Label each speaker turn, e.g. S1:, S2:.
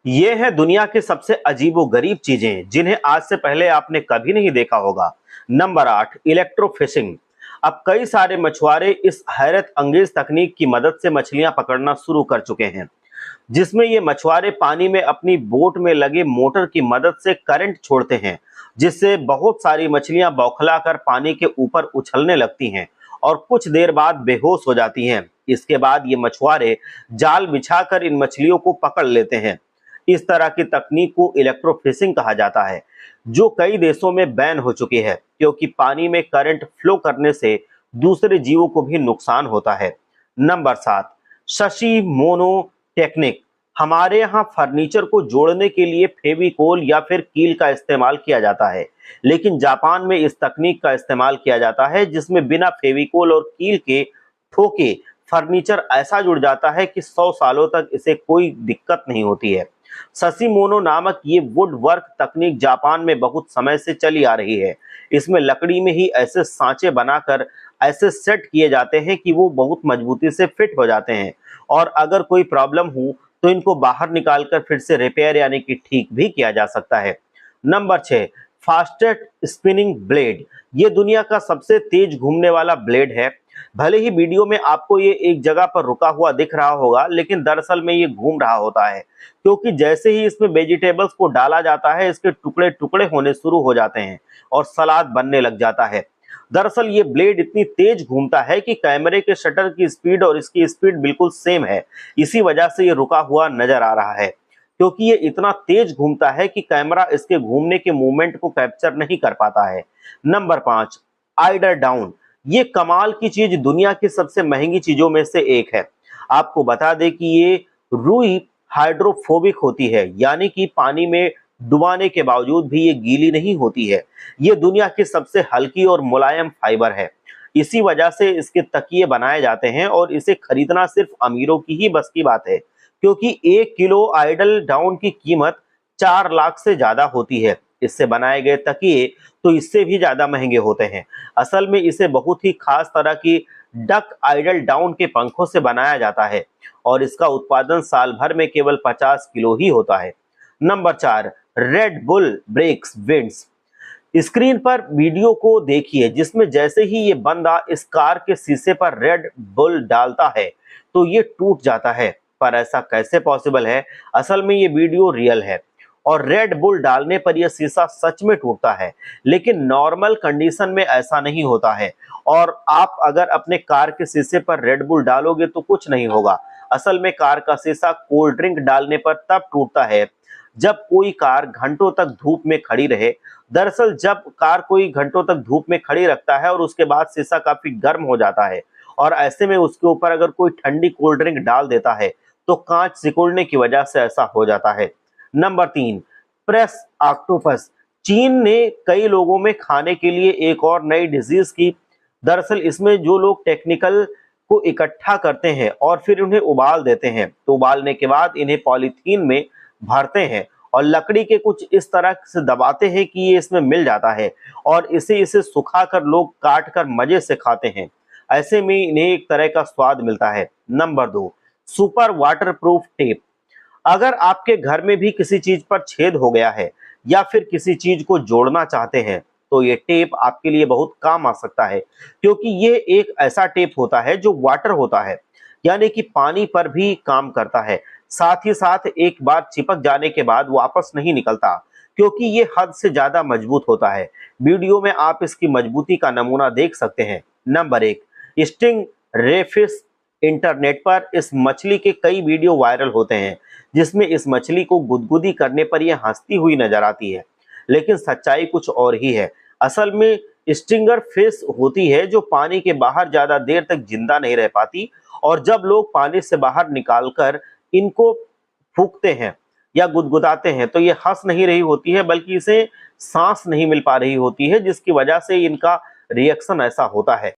S1: ये है दुनिया की सबसे अजीबोगरीब चीजें जिन्हें आज से पहले आपने कभी नहीं देखा होगा। Number 8, electrofishing. अब कई सारे मछुआरे इस हैरत अंगेज तकनीक की मदद से मछलियां पकड़ना शुरू कर चुके हैं, जिसमें ये मछुआरे पानी में अपनी बोट में लगे मोटर की मदद से करंट छोड़ते हैं, जिससे बहुत सारी मछलियां बौखलाकर पानी के ऊपर उछलने लगती हैं और कुछ देर बाद बेहोश हो जाती हैं। इसके बाद ये मछुआरे जाल बिछाकर इन मछलियों को पकड़ लेते हैं। इस तरह की तकनीक को इलेक्ट्रोफिशिंग कहा जाता है, जो कई देशों में बैन हो चुकी है क्योंकि पानी में करंट फ्लो करने से दूसरे जीवों को भी नुकसान होता है। Number 7, Shashi mono technique. हमारे यहाँ फर्नीचर को जोड़ने के लिए फेविकोल या फिर कील का इस्तेमाल किया जाता है, लेकिन जापान में इस तकनीक का इस्तेमाल किया जाता है जिसमें बिना फेविकोल और कील के ठोके फर्नीचर ऐसा जुड़ जाता है कि 100 सालों तक इसे कोई दिक्कत नहीं होती है। ससीमोनो नामक ये वुड वर्क तकनीक जापान में बहुत समय से चली आ रही है। इसमें लकड़ी में ही ऐसे सांचे बनाकर ऐसे सेट किए जाते हैं कि वो बहुत मजबूती से फिट हो जाते हैं और अगर कोई प्रॉब्लम हो तो इनको बाहर निकालकर फिर से रिपेयर यानी कि ठीक भी किया जा सकता है। Number 6, fastest spinning blade. ये दुनिया का सबसे तेज घूमने वाला ब्लेड है। भले ही वीडियो में आपको ये एक जगह पर रुका हुआ दिख रहा होगा, लेकिन दरअसल में ये घूम रहा होता है, क्योंकि जैसे ही इसमें वेजिटेबल्स को डाला जाता है इसके टुकड़े टुकड़े होने शुरू हो जाते हैं और सलाद बनने लग जाता है। दरअसल ये ब्लेड इतनी तेज घूमता है कि कैमरे के शटर की स्पीड और इसकी स्पीड बिल्कुल सेम है। इसी वजह से ये रुका हुआ नजर आ रहा है, क्योंकि ये इतना तेज घूमता है कि कैमरा इसके घूमने के मूवमेंट को कैप्चर नहीं कर पाता है। Number 5, आइडर down. ये कमाल की चीज दुनिया की सबसे महंगी चीजों में से एक है। आपको बता दें कि ये रुई हाइड्रोफोबिक होती है, यानी कि पानी में डुबाने के बावजूद भी ये गीली नहीं होती है। ये दुनिया की सबसे हल्की और मुलायम फाइबर है। इसी वजह से इसके तकिए बनाए जाते हैं और इसे खरीदना सिर्फ अमीरों की ही बस की बात है, क्योंकि 1 किलो आइडल डाउन की कीमत 4 लाख से ज्यादा होती है। इससे बनाए गए तकिए तो इससे भी ज्यादा महंगे होते हैं। असल में इसे बहुत ही खास तरह की डक आइडल डाउन के पंखों से बनाया जाता है और इसका उत्पादन साल भर में केवल 50 किलो ही होता है। Number 4, Red Bull breaks winds. Screen पर वीडियो को देखिए, जिसमें जैसे ही ये बंदा इस कार के शीशे पर रेड बुल डालता है तो ये टूट जाता है। पर ऐसा कैसे पॉसिबल है? असल में ये वीडियो रियल है और रेड बुल डालने पर यह शीशा सच में टूटता है, लेकिन नॉर्मल कंडीशन में ऐसा नहीं होता है। और आप अगर अपने कार के शीशे पर रेड बुल डालोगे तो कुछ नहीं होगा। असल में कार का शीशा कोल्ड ड्रिंक डालने पर तब टूटता है जब कोई कार घंटों तक धूप में खड़ी रहे। दरअसल जब कार कोई घंटों तक धूप में खड़ी रखता है और उसके बाद शीशा काफी गर्म हो जाता है और ऐसे में उसके ऊपर अगर कोई ठंडी कोल्ड ड्रिंक डाल देता है तो कांच सिकुड़ने की वजह से ऐसा हो जाता है। Number 3, press octopus. चीन ने कई लोगों में खाने के लिए एक और नई डिजीज की। दरअसल इसमें जो लोग टेक्निकल को इकट्ठा करते हैं और फिर उन्हें उबाल देते हैं, तो उबालने के बाद इन्हें पॉलीथीन में भरते हैं और लकड़ी के कुछ इस तरह से दबाते हैं कि ये इसमें मिल जाता है और इसे सुखाकर लोग काट कर मजे से खाते हैं। ऐसे में इन्हें एक तरह का स्वाद मिलता है। Number 2, super waterproof tape. अगर आपके घर में भी किसी चीज पर छेद हो गया है या फिर किसी चीज को जोड़ना चाहते हैं तो ये टेप आपके लिए बहुत काम आ सकता है, क्योंकि ये एक ऐसा टेप होता है जो वाटर होता है, यानी कि पानी पर भी काम करता है। साथ ही साथ एक बार चिपक जाने के बाद वापस नहीं निकलता, क्योंकि ये हद से ज्यादा मजबूत होता है। वीडियो में आप इसकी मजबूती का नमूना देख सकते हैं। Number 1, sting रेफिस। इंटरनेट पर इस मछली के कई वीडियो वायरल होते हैं, जिसमें इस मछली को गुदगुदी करने पर यह हंसती हुई नजर आती है, लेकिन सच्चाई कुछ और ही है। असल में स्टिंगर फिश होती है जो पानी के बाहर ज्यादा देर तक जिंदा नहीं रह पाती और जब लोग पानी से बाहर निकालकर इनको फूंकते हैं या गुदगुदाते हैं तो ये हंस नहीं रही होती है, बल्कि इसे सांस नहीं मिल पा रही होती है, जिसकी वजह से इनका रिएक्शन ऐसा होता है।